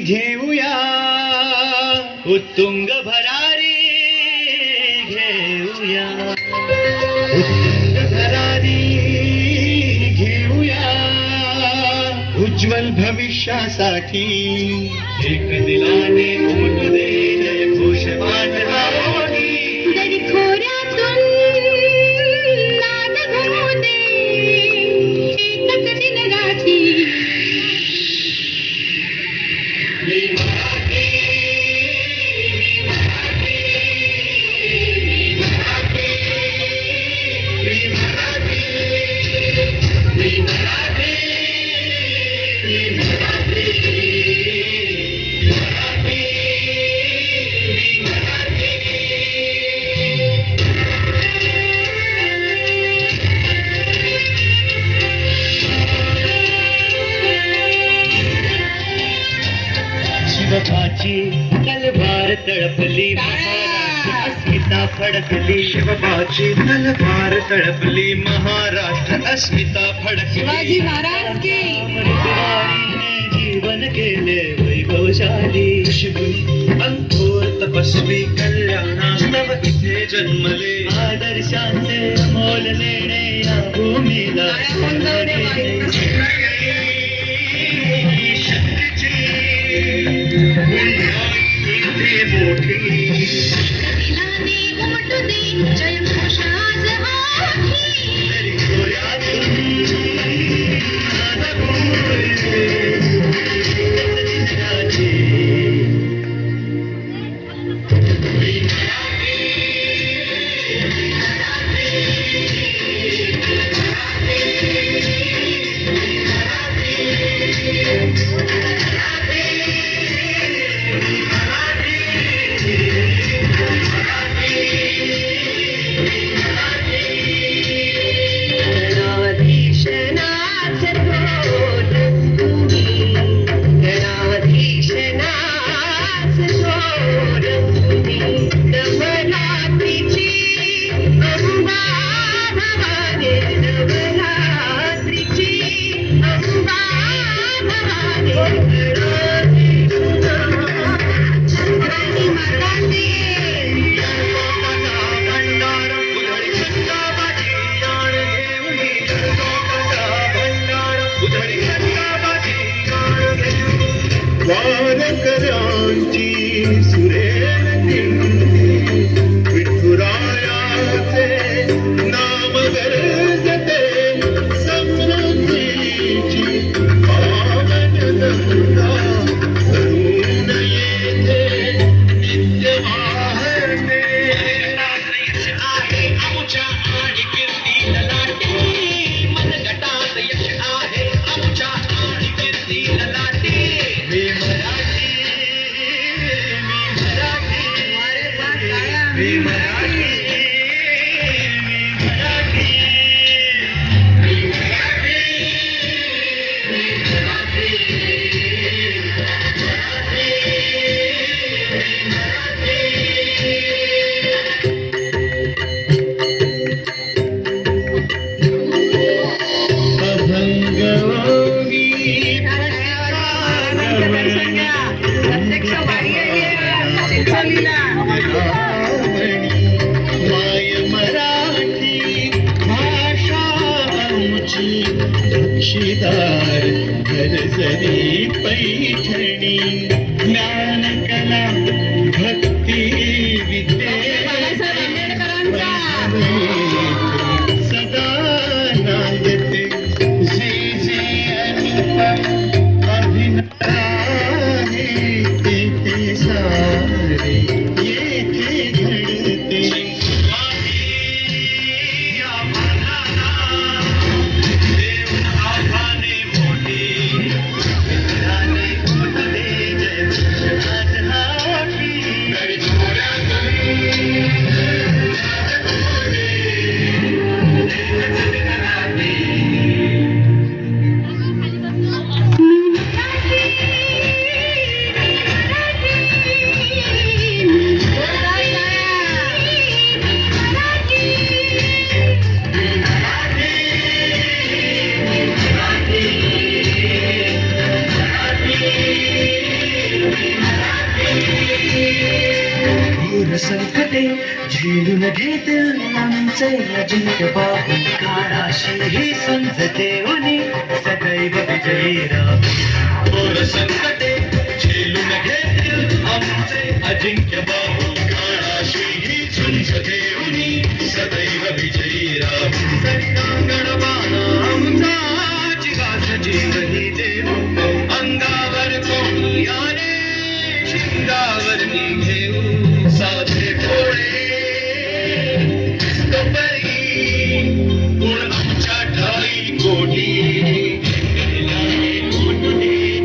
घेऊया उत्तुंग भरारी घेऊया उत्तुंग भरारी घेऊया उज्ज्वल भविष्यासाठी एक दिलाने उमटू दे जय घोष माझा दरी खोऱ्यातून नाद घुमू दे एकच दिन रात्री शिवबाची तलवार तळपली महाराष्ट्र अस्मिता फडकली शिवबाची तलवार तळपली महाराष्ट्र अस्मिता फडकली शिवाजी महाराज की मृत्युवारीने जीवन केले वैभवशाली शिवनी अंथोर तपस्वी कल्याणास्तव इथे जन्मले आदर्शांचे मोल लेणे या भूमीला दिलाने उमटू दे जय घोष आज आठी वारकऱ्यांची सुरेल दिंडी विठुरायाचे नाम गरजते समृद्धीची पावन गंगा तरुण येथे नित्य वाहते यश आहे आमच्या आणि कीर्ती ललाटे मनगटात यश आहे आमच्या आणि कीर्ती ललाटे मी मराठी मी मराठी माय मराठी भाषा आमची बक्षीदार घरजरी पैठणी ज्ञान कला भक्ती विद्ये सदा नांदते जी जी अनुपम अभिनय ते सारे येथे घडते जय दूर संकटे झेलून घेते आमचे अजिंक्य बाहू काळाशी ही समजते उनी सदैव विजयी राहू थोर संकटे झेलून घेतील आमचे अजिंक्य बाहू काळाशी ही झुंज देऊनी सदैव विजयी राहू सैन्यागण बाणा आमचा जिगास जीवही देऊ अंगावर कोणी आले शिंगावर निघेऊ साधे डोळे स्तोपरी गुण आमच्या ठाई कोटी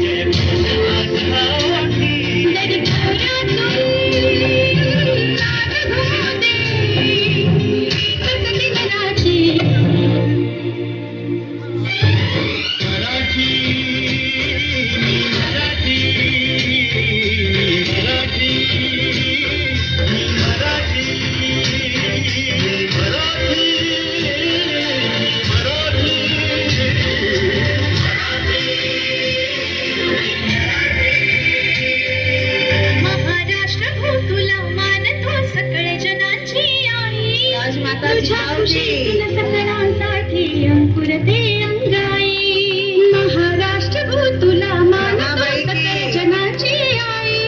जय घोष मराठी मराठी मराठी मराठी महाराष्ट्र हो तुला मानतो सकळ जनाची आई तुझ्या खुशीतून सकळांसाठी अंकुरते अंगाई महाराष्ट्र हो तुला मानतो सकळ जनाची आई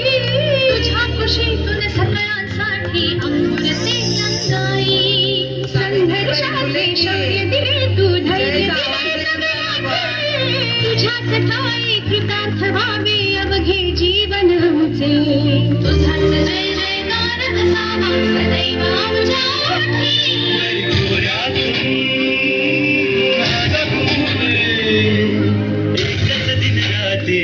तुझ्या खुशीतून सकळांसाठी अंकुरते अंगाई संघर्षाचे शौर्य दिले तू धैर्य दिले जगाचे तुझ्याच ठाई कृतार्थ व्हावे अवघे जीवन आमचे तुझाच जय जयकार असावा सदैव आमच्या ओठी. एकच दिन राहते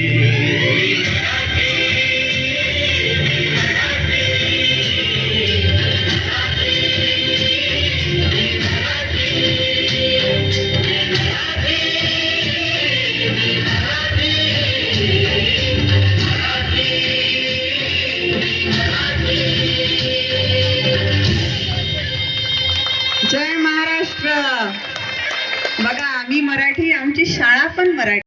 जय महाराष्ट्र. बघा आम्ही मराठी, आमची शाळा पण मराठी.